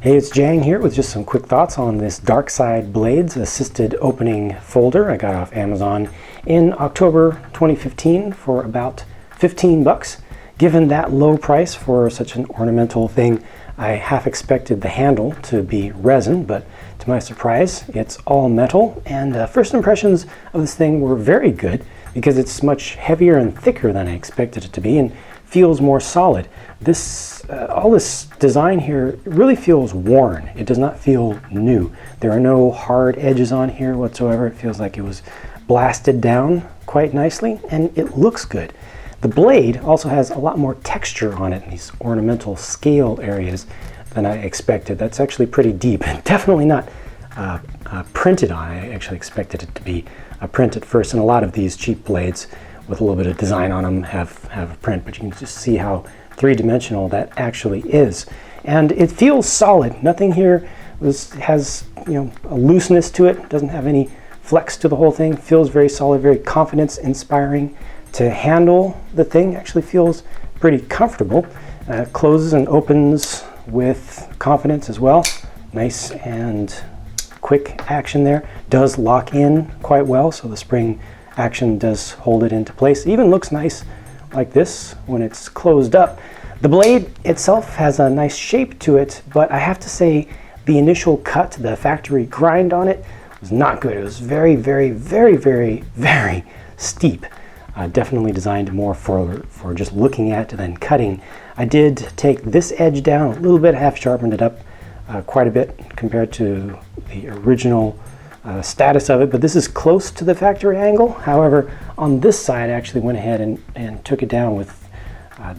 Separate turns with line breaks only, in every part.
Hey, it's Jang here with just some quick thoughts on this Dark Side Blades assisted opening folder I got off Amazon in October 2015 for about 15 bucks. Given that low price for such an ornamental thing, I half expected the handle to be resin, but to my surprise, it's all metal. And first impressions of this thing were very good because it's much heavier and thicker than I expected it to be and feels more solid. All this design here really feels worn. It does not feel new. There are no hard edges on here whatsoever. It feels like it was blasted down quite nicely, and it looks good. The blade also has a lot more texture on it in these ornamental scale areas than I expected. That's actually pretty deep. Definitely not printed on. I actually expected it to be a print at first, and a lot of these cheap blades with a little bit of design on them have a print, but you can just see how three-dimensional that actually is. And it feels solid. Nothing here has a looseness to it. Doesn't have any flex to the whole thing. Feels very solid, very confidence-inspiring. To handle the thing actually feels pretty comfortable. Closes and opens with confidence as well. Nice and quick action there. Does lock in quite well, so the spring action does hold it into place. It even looks nice like this when it's closed up. The blade itself has a nice shape to it, but I have to say the initial cut, the factory grind on it, was not good. It was very, very, very, very, very steep. Definitely designed more for just looking at and then cutting. I did take this edge down a little bit, half sharpened it up quite a bit compared to the original status of it, but this is close to the factory angle. However, on this side I actually went ahead and took it down with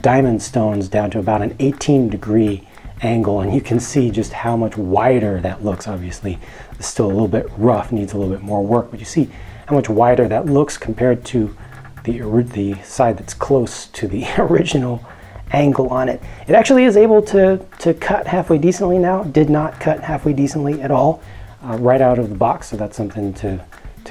diamond stones down to about an 18-degree angle, and you can see just how much wider that looks. Obviously it's still a little bit rough, needs a little bit more work, but you see how much wider that looks compared to the side that's close to the original angle on it. It actually is able to cut halfway decently now. Did not cut halfway decently at all right out of the box, so that's something to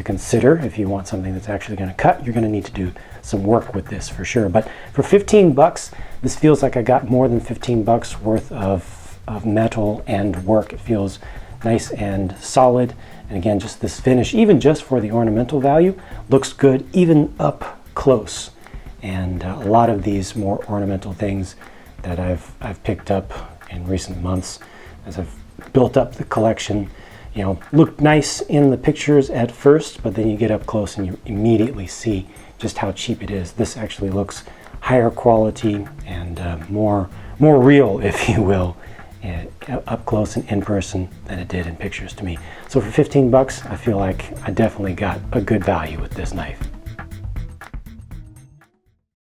consider. If you want something that's actually going to cut, you're going to need to do some work with this for sure. But for 15 bucks, this feels like I got more than 15 bucks worth of metal and work. It feels nice and solid, and again, just this finish, even just for the ornamental value, looks good even up close. And a lot of these more ornamental things that I've picked up in recent months as I've built up the collection, look nice in the pictures at first, but then you get up close and you immediately see just how cheap it is. This actually looks higher quality and more real, if you will, up close and in person than it did in pictures to me. So for 15 bucks, I feel like I definitely got a good value with this knife.